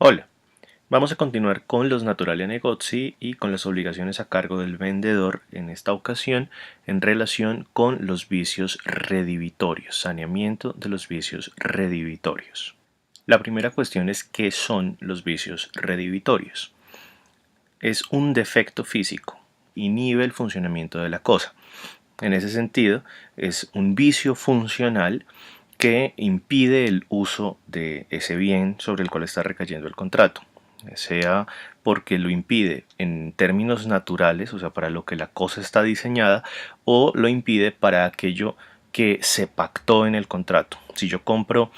Hola, vamos a continuar con los Naturalia Negozi y con las obligaciones a cargo del vendedor, en esta ocasión en relación con los vicios redivitorios, saneamiento de los vicios redivitorios. La primera cuestión es ¿qué son los vicios redivitorios? Es un defecto físico, inhibe el funcionamiento de la cosa. En ese sentido, es un vicio funcional que impide el uso de ese bien sobre el cual está recayendo el contrato, sea porque lo impide en términos naturales, o sea, para lo que la cosa está diseñada, o lo impide para aquello que se pactó en el contrato. Si yo compro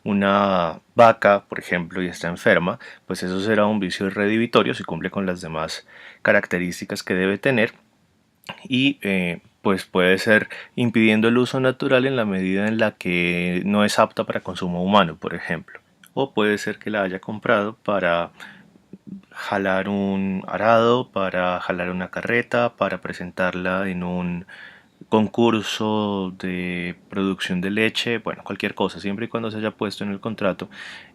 una vaca, por ejemplo, y está enferma, pues eso será un vicio redivitorio si cumple con las demás características que debe tener y pues puede ser impidiendo el uso natural en la medida en la que no es apta para consumo humano, por ejemplo. O puede ser que la haya comprado para jalar un arado, para jalar una carreta, para presentarla en un concurso de producción de leche, bueno, cualquier cosa, siempre y cuando se haya puesto en el contrato,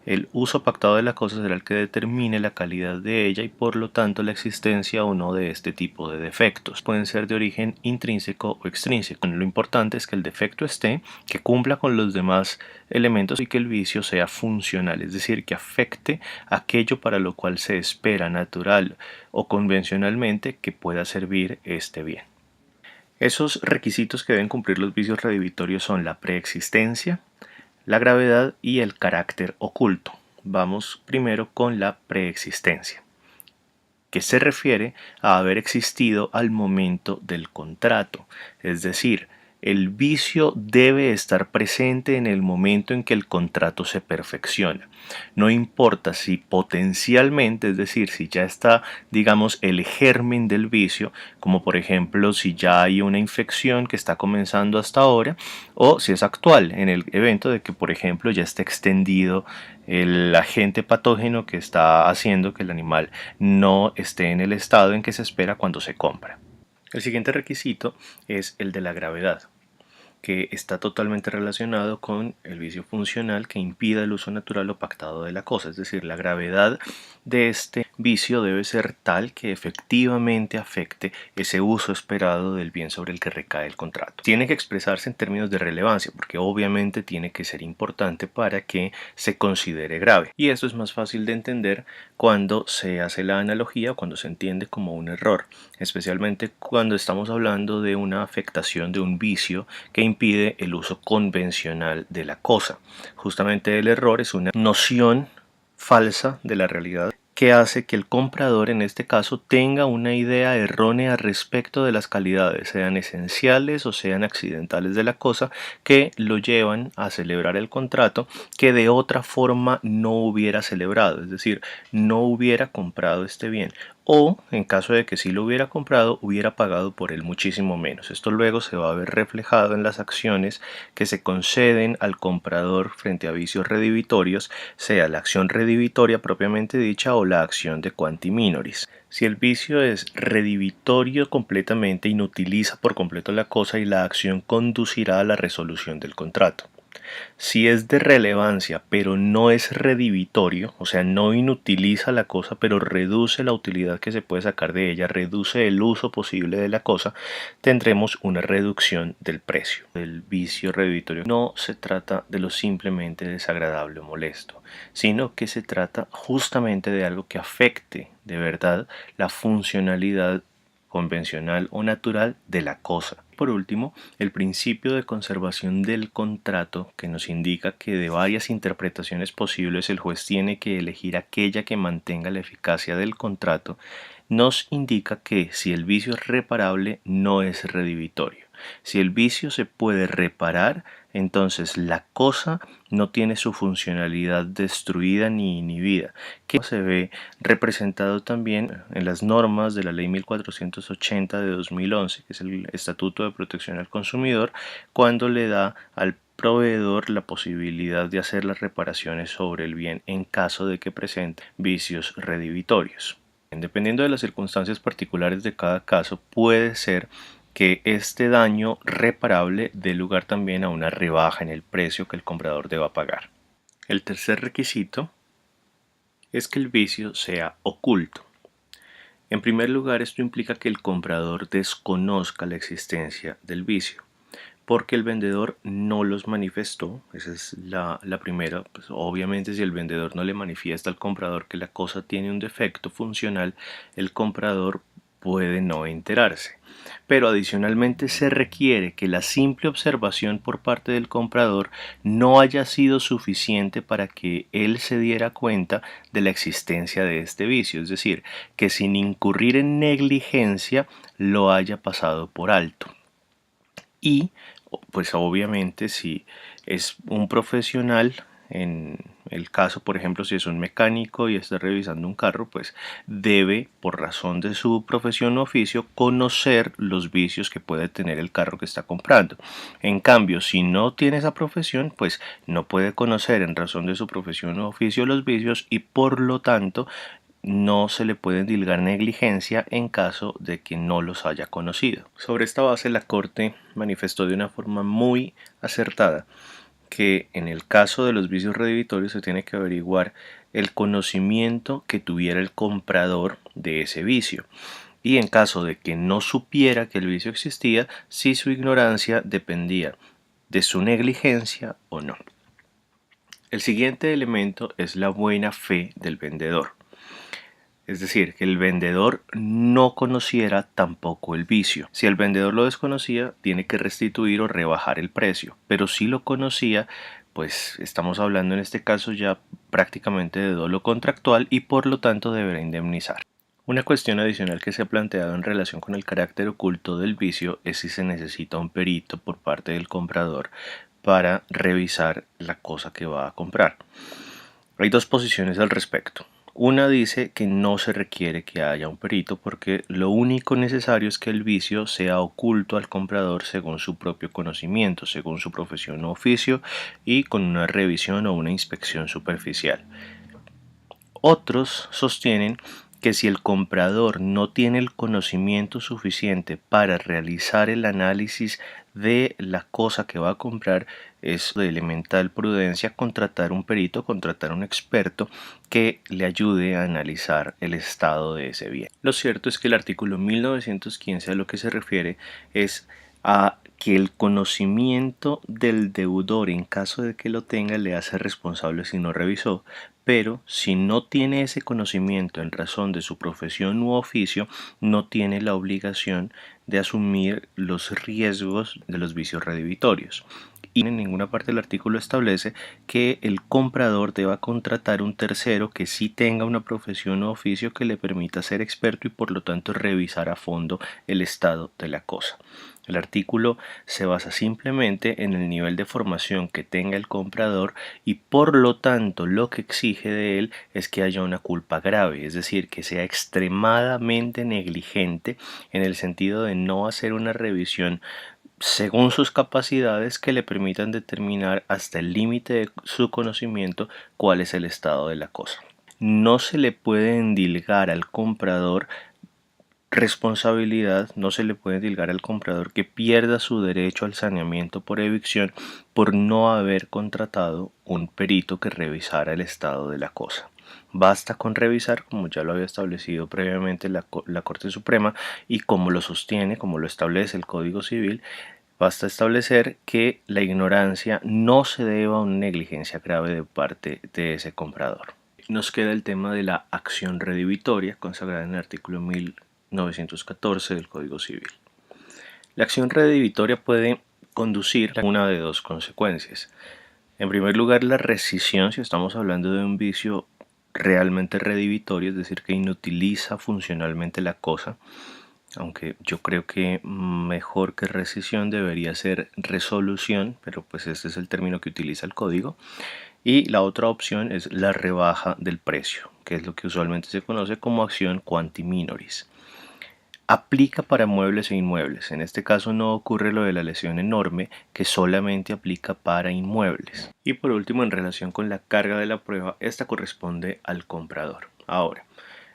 el uso pactado de la cosa será el que determine la calidad de ella y por lo tanto la existencia o no de este tipo de defectos. Pueden ser de origen intrínseco o extrínseco. Lo importante es que el defecto esté, que cumpla con los demás elementos y que el vicio sea funcional, es decir, que afecte aquello para lo cual se espera natural o convencionalmente que pueda servir este bien. Esos requisitos que deben cumplir los vicios redivitorios son la preexistencia, la gravedad y el carácter oculto. Vamos primero con la preexistencia, que se refiere a haber existido al momento del contrato, es decir, el vicio debe estar presente en el momento en que el contrato se perfecciona. No importa si potencialmente, es decir, si ya está, digamos, el germen del vicio, como por ejemplo si ya hay una infección que está comenzando hasta ahora, o si es actual, en el evento de que, por ejemplo, ya esté extendido el agente patógeno que está haciendo que el animal no esté en el estado en que se espera cuando se compra. El siguiente requisito es el de la gravedad, que está totalmente relacionado con el vicio funcional que impida el uso natural o pactado de la cosa, es decir, la gravedad de este vicio debe ser tal que efectivamente afecte ese uso esperado del bien sobre el que recae el contrato. Tiene que expresarse en términos de relevancia, porque obviamente tiene que ser importante para que se considere grave. Y esto es más fácil de entender cuando se hace la analogía o cuando se entiende como un error, especialmente cuando estamos hablando de una afectación de un vicio que impide el uso convencional de la cosa. Justamente el error es una noción falsa de la realidad que hace que el comprador en este caso tenga una idea errónea respecto de las calidades, sean esenciales o sean accidentales de la cosa, que lo llevan a celebrar el contrato que de otra forma no hubiera celebrado, es decir, no hubiera comprado este bien. O, en caso de que sí lo hubiera comprado, hubiera pagado por él muchísimo menos. Esto luego se va a ver reflejado en las acciones que se conceden al comprador frente a vicios redivitorios, sea la acción redivitoria propiamente dicha o la acción de quanti minoris. Si el vicio es redivitorio completamente, inutiliza por completo la cosa y la acción conducirá a la resolución del contrato. Si es de relevancia pero no es redivitorio, o sea, no inutiliza la cosa pero reduce la utilidad que se puede sacar de ella, reduce el uso posible de la cosa, tendremos una reducción del precio. El vicio redivitorio no se trata de lo simplemente desagradable o molesto, sino que se trata justamente de algo que afecte de verdad la funcionalidad convencional o natural de la cosa. Por último, el principio de conservación del contrato, que nos indica que de varias interpretaciones posibles el juez tiene que elegir aquella que mantenga la eficacia del contrato, nos indica que si el vicio es reparable no es redivitorio. Si el vicio se puede reparar, entonces la cosa no tiene su funcionalidad destruida ni inhibida, que se ve representado también en las normas de la Ley 1480 de 2011, que es el Estatuto de Protección al Consumidor, cuando le da al proveedor la posibilidad de hacer las reparaciones sobre el bien en caso de que presente vicios redivitorios. Dependiendo de las circunstancias particulares de cada caso, puede ser que este daño reparable dé lugar también a una rebaja en el precio que el comprador deba pagar. El tercer requisito es que el vicio sea oculto. En primer lugar, esto implica que el comprador desconozca la existencia del vicio, porque el vendedor no los manifestó. Esa es la primera. Pues obviamente, si el vendedor no le manifiesta al comprador que la cosa tiene un defecto funcional, el comprador puede no enterarse. Pero adicionalmente se requiere que la simple observación por parte del comprador no haya sido suficiente para que él se diera cuenta de la existencia de este vicio, es decir, que sin incurrir en negligencia lo haya pasado por alto. Y pues obviamente si es un profesional, en el caso por ejemplo si es un mecánico y está revisando un carro, pues debe por razón de su profesión o oficio conocer los vicios que puede tener el carro que está comprando. En cambio, si no tiene esa profesión, pues no puede conocer en razón de su profesión o oficio los vicios y por lo tanto no se le puede endilgar negligencia en caso de que no los haya conocido. Sobre esta base, la Corte manifestó de una forma muy acertada que en el caso de los vicios redhibitorios se tiene que averiguar el conocimiento que tuviera el comprador de ese vicio. Y en caso de que no supiera que el vicio existía, si su ignorancia dependía de su negligencia o no. El siguiente elemento es la buena fe del vendedor. Es decir, que el vendedor no conociera tampoco el vicio. Si el vendedor lo desconocía, tiene que restituir o rebajar el precio. Pero si lo conocía, pues estamos hablando en este caso ya prácticamente de dolo contractual y por lo tanto deberá indemnizar. Una cuestión adicional que se ha planteado en relación con el carácter oculto del vicio es si se necesita un perito por parte del comprador para revisar la cosa que va a comprar. Hay dos posiciones al respecto. Una dice que no se requiere que haya un perito porque lo único necesario es que el vicio sea oculto al comprador según su propio conocimiento, según su profesión o oficio y con una revisión o una inspección superficial. Otros sostienen que si el comprador no tiene el conocimiento suficiente para realizar el análisis de la cosa que va a comprar, es de elemental prudencia contratar un perito, contratar un experto que le ayude a analizar el estado de ese bien. Lo cierto es que el artículo 1915 a lo que se refiere es a que el conocimiento del deudor en caso de que lo tenga le hace responsable si no revisó, pero si no tiene ese conocimiento en razón de su profesión u oficio, no tiene la obligación de asumir los riesgos de los vicios redhibitorios. Y en ninguna parte del artículo establece que el comprador deba contratar un tercero que sí tenga una profesión u oficio que le permita ser experto y por lo tanto revisar a fondo el estado de la cosa. El artículo se basa simplemente en el nivel de formación que tenga el comprador y por lo tanto lo que exige de él es que haya una culpa grave, es decir, que sea extremadamente negligente en el sentido de no hacer una revisión según sus capacidades que le permitan determinar hasta el límite de su conocimiento cuál es el estado de la cosa. No se le puede endilgar al comprador responsabilidad, no se le puede endilgar al comprador que pierda su derecho al saneamiento por evicción por no haber contratado un perito que revisara el estado de la cosa. Basta con revisar, como ya lo había establecido previamente la Corte Suprema y como lo sostiene, como lo establece el Código Civil, basta establecer que la ignorancia no se deba a una negligencia grave de parte de ese comprador. Nos queda el tema de la acción redhibitoria, consagrada en el artículo 1914 del Código Civil. La acción redhibitoria puede conducir a una de dos consecuencias. En primer lugar, la rescisión, si estamos hablando de un vicio realmente redhibitorio, es decir, que inutiliza funcionalmente la cosa, aunque yo creo que mejor que rescisión debería ser resolución, pero pues este es el término que utiliza el código. Y la otra opción es la rebaja del precio, que es lo que usualmente se conoce como acción quanti minoris. Aplica para muebles e inmuebles. En este caso no ocurre lo de la lesión enorme, que solamente aplica para inmuebles. Y por último, en relación con la carga de la prueba, esta corresponde al comprador. Ahora,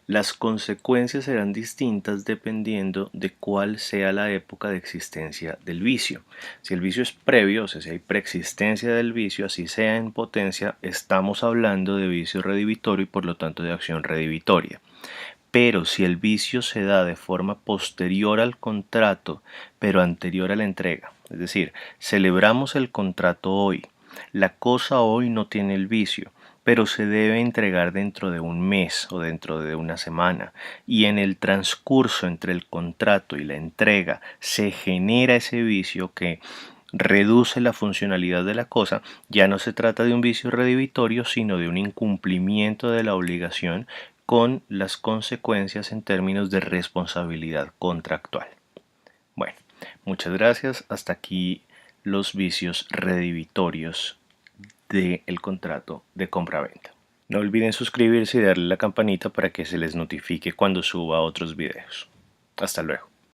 Las consecuencias serán distintas dependiendo de cuál sea la época de existencia del vicio. Si el vicio es previo, o sea, si hay preexistencia del vicio, así sea en potencia, estamos hablando de vicio redivitorio y por lo tanto de acción redivitoria. Pero si el vicio se da de forma posterior al contrato, pero anterior a la entrega, es decir, celebramos el contrato hoy, la cosa hoy no tiene el vicio, pero se debe entregar dentro de un mes o dentro de una semana, y en el transcurso entre el contrato y la entrega se genera ese vicio que reduce la funcionalidad de la cosa, ya no se trata de un vicio redivitorio, sino de un incumplimiento de la obligación con las consecuencias en términos de responsabilidad contractual. Bueno, muchas gracias. Hasta aquí los vicios redivitorios del contrato de compra-venta. No olviden suscribirse y darle a la campanita para que se les notifique cuando suba otros videos. Hasta luego.